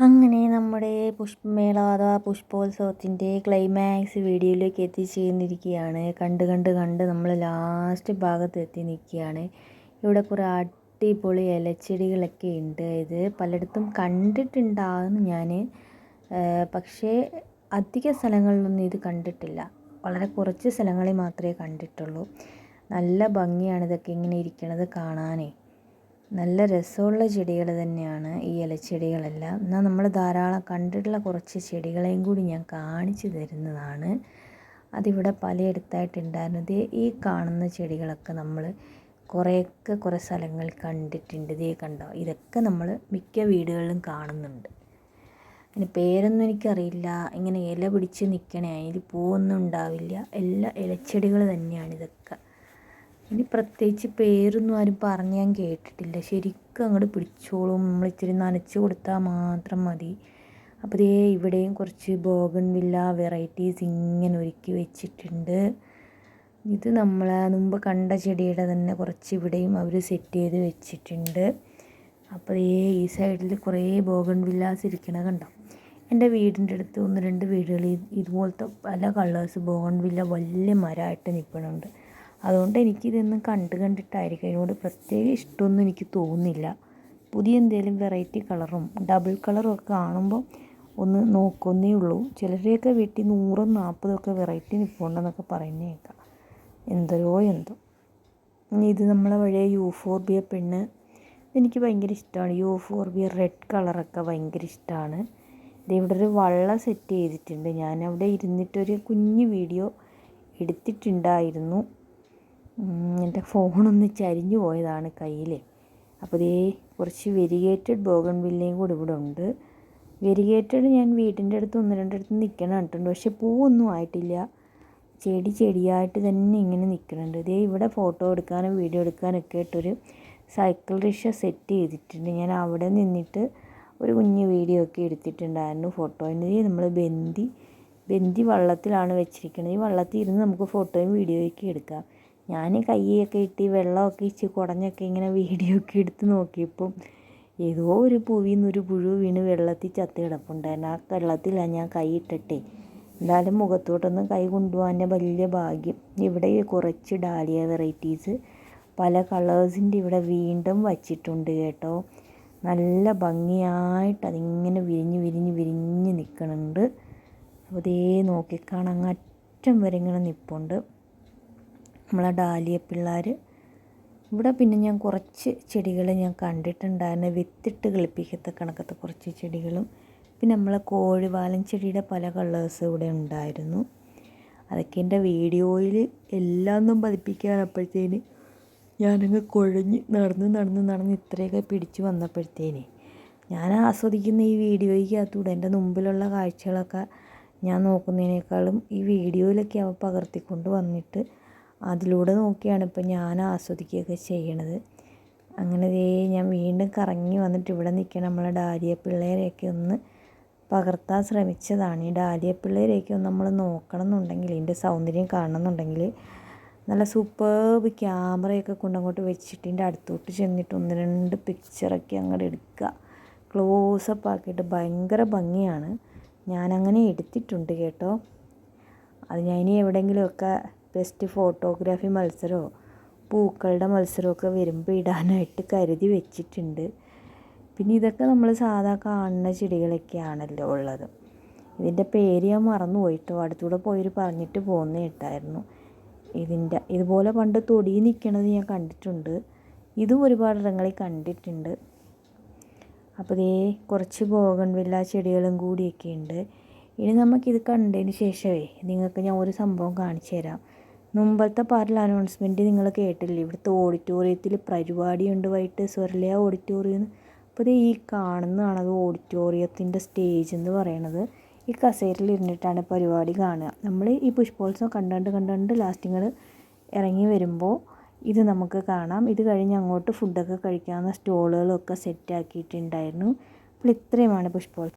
അങ്ങനെ നമ്മുടെ പുഷ്പമേള അഥവാ പുഷ്പോത്സവത്തിൻ്റെ ക്ലൈമാക്സ് വീഡിയോയിലേക്ക് എത്തിച്ചേർന്നിരിക്കുകയാണ്. കണ്ട് നമ്മൾ ലാസ്റ്റ് ഭാഗത്ത് എത്തി നിൽക്കുകയാണ്. ഇവിടെ കുറേ അടിപൊളി ഇലച്ചെടികളൊക്കെ ഉണ്ട്. ഇത് പലയിടത്തും കണ്ടിട്ടുണ്ടാകും ഞാൻ, പക്ഷേ അധിക സ്ഥലങ്ങളിലൊന്നും ഇത് കണ്ടിട്ടില്ല. വളരെ കുറച്ച് സ്ഥലങ്ങളിൽ മാത്രമേ കണ്ടിട്ടുള്ളൂ. നല്ല ഭംഗിയാണ് ഇതൊക്കെ ഇങ്ങനെ ഇരിക്കണത് കാണാനേ. നല്ല രസമുള്ള ചെടികൾ തന്നെയാണ് ഈ ഇലച്ചെടികളെല്ലാം. എന്നാൽ നമ്മൾ ധാരാളം കണ്ടിട്ടുള്ള കുറച്ച് ചെടികളെയും കൂടി ഞാൻ കാണിച്ചു തരുന്നതാണ്. അതിവിടെ പലയിടത്തായിട്ടുണ്ടായിരുന്നത്. ഈ കാണുന്ന ചെടികളൊക്കെ നമ്മൾ കുറേ സ്ഥലങ്ങളിൽ കണ്ടിട്ടുണ്ട്. ഇതേ കണ്ടോ, ഇതൊക്കെ നമ്മൾ മിക്ക വീടുകളിലും കാണുന്നുണ്ട്. അതിന് പേരൊന്നും എനിക്കറിയില്ല. ഇങ്ങനെ ഇല പിടിച്ച് നിൽക്കണേ, അതിൽ പൂവൊന്നും ഉണ്ടാവില്ല. എല്ലാ ഇലച്ചെടികൾ തന്നെയാണ് ഇതൊക്കെ. ഇനി പ്രത്യേകിച്ച് പേരൊന്നും ആരും പറഞ്ഞ് ഞാൻ കേട്ടിട്ടില്ല. ശരിക്കും അങ്ങോട്ട് പിടിച്ചോളും, നമ്മൾ ഇച്ചിരി നനച്ച് കൊടുത്താൽ മാത്രം മതി. അപ്പോൾ ദേ ഇവിടെയും കുറച്ച് ബോഗൺവില്ല വെറൈറ്റീസ് ഇങ്ങനെ ഒരുക്കി വെച്ചിട്ടുണ്ട്. ഇത് നമ്മൾ മുമ്പ് കണ്ട ചെടിയുടെ തന്നെ കുറച്ച് ഇവിടെയും അവർ സെറ്റ് ചെയ്ത് വെച്ചിട്ടുണ്ട്. അപ്പോൾ ഈ സൈഡിൽ കുറേ ബോഗൺവില്ലാസ് ഇരിക്കണ കണ്ടോ. എൻ്റെ വീടിൻ്റെ അടുത്ത് 1-2 വീടുകളിൽ ഇതുപോലത്തെ പല കളേഴ്സ് ബോഗൺവില്ല വലിയ മരമായിട്ട് നിൽക്കണുണ്ട്. അതുകൊണ്ട് എനിക്കിതൊന്നും കണ്ടിട്ടായിരിക്കും ഇതിനോട് പ്രത്യേക ഇഷ്ടമൊന്നും എനിക്ക് തോന്നുന്നില്ല. പുതിയ എന്തെങ്കിലും വെറൈറ്റി കളറും ഡബിൾ കളറും ഒക്കെ കാണുമ്പോൾ ഒന്ന് നോക്കുന്നേ ഉള്ളൂ. ചിലരെയൊക്കെ വീട്ടിൽ 100ഉം 40ഉം വെറൈറ്റി നിൽപ്പുണ്ടെന്നൊക്കെ പറയുന്നത് കേൾക്കാം. എന്തോ ഇനി ഇത് നമ്മളെ പഴയ യൂഫോർബിയ പെണ്ണ്, എനിക്ക് ഭയങ്കര ഇഷ്ടമാണ്. യൂഫോർബിയ റെഡ് കളറൊക്കെ ഭയങ്കര ഇഷ്ടമാണ്. ഇവിടെ ഒരു വള്ളം സെറ്റ് ചെയ്തിട്ടുണ്ട്. ഞാനവിടെ ഇരുന്നിട്ടൊരു കുഞ്ഞു വീഡിയോ എടുത്തിട്ടുണ്ടായിരുന്നു. എൻ്റെ ഫോണൊന്ന് ചരിഞ്ഞു പോയതാണ് കയ്യിൽ. അപ്പോൾ ഇതേ കുറച്ച് വെരിഗേറ്റഡ് ബോഗൺവില്ലയും കൂടി ഇവിടെ ഉണ്ട്. വെരിഗേറ്റഡ് ഞാൻ വീടിൻ്റെ അടുത്ത് 1-2 അടുത്ത് നിൽക്കണം കണ്ടിട്ടുണ്ട്, പക്ഷെ പൂവൊന്നും ആയിട്ടില്ല. ചെടിയായിട്ട് തന്നെ ഇങ്ങനെ നിൽക്കുന്നുണ്ട്. ഇതേ ഇവിടെ ഫോട്ടോ എടുക്കാനും വീഡിയോ എടുക്കാനൊക്കെ ആയിട്ടൊരു സൈക്കിൾ റിക്ഷ സെറ്റ് ചെയ്തിട്ടുണ്ട്. ഞാൻ അവിടെ നിന്നിട്ട് ഒരു കുഞ്ഞ് വീഡിയോ ഒക്കെ എടുത്തിട്ടുണ്ടായിരുന്നു. ഫോട്ടോയിന് നമ്മൾ ബന്ദി വള്ളത്തിലാണ് വെച്ചിരിക്കുന്നത്. ഈ വള്ളത്തിൽ ഇരുന്ന് നമുക്ക് ഫോട്ടോയും വീഡിയോയൊക്കെ എടുക്കാം. ഞാൻ കയ്യൊക്കെ ഇട്ട് വെള്ളമൊക്കെ ഇച്ചിരി കുടഞ്ഞൊക്കെ ഇങ്ങനെ വീഡിയോ ഒക്കെ എടുത്ത് നോക്കിയപ്പം ഏതോ ഒരു പൂവിൽ നിന്നൊരു പുഴു വീണ് വെള്ളത്തിൽ ചത്ത് കിടപ്പുണ്ടായിരുന്നു. ആ വെള്ളത്തിലാണ് ഞാൻ കൈ ഇട്ടിട്ടേ. എന്തായാലും മുഖത്തോട്ടൊന്നും കൈ കൊണ്ടുപോകാൻ വലിയ ഭാഗ്യം. ഇവിടെ കുറച്ച് ഡാലിയ വെറൈറ്റീസ് പല കളേഴ്സിൻ്റെ ഇവിടെ വീണ്ടും വച്ചിട്ടുണ്ട് കേട്ടോ. നല്ല ഭംഗിയായിട്ട് അതിങ്ങനെ വിരിഞ്ഞ് നിൽക്കുന്നുണ്ട്. അപ്പോൾ ഇതേ നോക്കിക്കാണാൻ അറ്റം വരെ ഇങ്ങനെ നിൽപ്പുണ്ട് നമ്മളെ ഡാലിയ പിള്ളേർ. ഇവിടെ പിന്നെ ഞാൻ കുറച്ച് ചെടികൾ ഞാൻ കണ്ടിട്ടുണ്ടായിരുന്നു. വിത്തിട്ട് കിളിപ്പിക്കത്ത കണക്കത്തെ കുറച്ച് ചെടികളും പിന്നെ നമ്മളെ കോഴിവാലൻ ചെടിയുടെ പല കളേഴ്സ് ഇവിടെ ഉണ്ടായിരുന്നു. അതൊക്കെ എൻ്റെ വീഡിയോയിൽ എല്ലാം ഒന്നും പതിപ്പിക്കാനപ്പോഴത്തേന് ഞാനങ്ങ് കുഴഞ്ഞ് നടന്ന് ഇത്രയൊക്കെ പിടിച്ച് വന്നപ്പോഴത്തേന് ഞാൻ ആസ്വദിക്കുന്ന ഈ വീഡിയോയ്ക്കകത്തൂടെ എൻ്റെ മുമ്പിലുള്ള കാഴ്ചകളൊക്കെ ഞാൻ നോക്കുന്നതിനേക്കാളും ഈ വീഡിയോയിലൊക്കെ അവ പകർത്തിക്കൊണ്ട് വന്നിട്ട് അതിലൂടെ നോക്കിയാണ് ഇപ്പം ഞാൻ ആസ്വദിക്കുകയൊക്കെ ചെയ്യണത്. അങ്ങനെ ഞാൻ വീണ്ടും കറങ്ങി വന്നിട്ട് ഇവിടെ നിൽക്കണം നമ്മളെ ഡാലിയ പിള്ളേരെയൊക്കെ ഒന്ന് പകർത്താൻ ശ്രമിച്ചതാണ്. ഈ ഡാലിയ പിള്ളേരെയൊക്കെ ഒന്ന് നമ്മൾ നോക്കണം എന്നുണ്ടെങ്കിൽ, ഇതിൻ്റെ സൗന്ദര്യം കാണണം എന്നുണ്ടെങ്കിൽ നല്ല സൂപ്പർബ് ക്യാമറയൊക്കെ കൊണ്ടങ്ങോട്ട് വെച്ചിട്ട് ഇതിൻ്റെ അടുത്തോട്ട് ചെന്നിട്ട് 1-2 പിക്ചറൊക്കെ അങ്ങോട്ട് എടുക്കുക. ക്ലോസപ്പ് ആക്കിയിട്ട് ഭയങ്കര ഭംഗിയാണ്. ഞാനങ്ങനെ എടുത്തിട്ടുണ്ട് കേട്ടോ. അത് ഞാൻ ഇനി എവിടെയെങ്കിലുമൊക്കെ ബെസ്റ്റ് ഫോട്ടോഗ്രാഫി മത്സരമോ പൂക്കളുടെ മത്സരമൊക്കെ വരുമ്പോൾ ഇടാനായിട്ട് കരുതി വെച്ചിട്ടുണ്ട്. പിന്നെ ഇതൊക്കെ നമ്മൾ സാധാ കാണുന്ന ചെടികളൊക്കെയാണല്ലോ ഉള്ളത്. ഇതിൻ്റെ പേര് ഞാൻ മറന്നു പോയിട്ടോ. അടുത്തൂടെ പോയി പറഞ്ഞിട്ട് പോകുന്ന കേട്ടായിരുന്നു. ഇതുപോലെ പണ്ട് തൊടിയിൽ നിൽക്കണത് ഞാൻ കണ്ടിട്ടുണ്ട്. ഇതും ഒരുപാട് ഇടങ്ങളിൽ കണ്ടിട്ടുണ്ട്. അപ്പോൾ കുറച്ച് ബോഗൺവില്ല ചെടികളും കൂടിയൊക്കെ ഉണ്ട്. ഇനി നമുക്കിത് കണ്ടതിന് ശേഷമേ നിങ്ങൾക്ക് ഞാൻ ഒരു സംഭവം കാണിച്ചു തരാം. മുമ്പത്തെ പാർട്ടിൽ അനൗൺസ്മെൻറ്റ് നിങ്ങൾ കേട്ടില്ലേ, ഇവിടുത്തെ ഓഡിറ്റോറിയത്തിൽ പരിപാടിയുണ്ട് വൈകിട്ട്, സ്വർലയ ഓഡിറ്റോറിയം. അപ്പോൾ ഈ കാണുന്നതാണ് അത് ഓഡിറ്റോറിയത്തിൻ്റെ സ്റ്റേജ് എന്ന് പറയണത്. ഈ കസേരയിൽ ഇരുന്നിട്ടാണ് പരിപാടി കാണുക. നമ്മൾ ഈ പുഷ്പോത്സവം കണ്ടുകൊണ്ട് ലാസ്റ്റിങ്ങൾ ഇറങ്ങി വരുമ്പോൾ ഇത് നമുക്ക് കാണാം. ഇത് കഴിഞ്ഞ് അങ്ങോട്ട് ഫുഡൊക്കെ കഴിക്കാവുന്ന സ്റ്റോളുകളൊക്കെ സെറ്റാക്കിയിട്ടുണ്ടായിരുന്നു. അപ്പോൾ ഇത്രയുമാണ് പുഷ്പോത്സവം.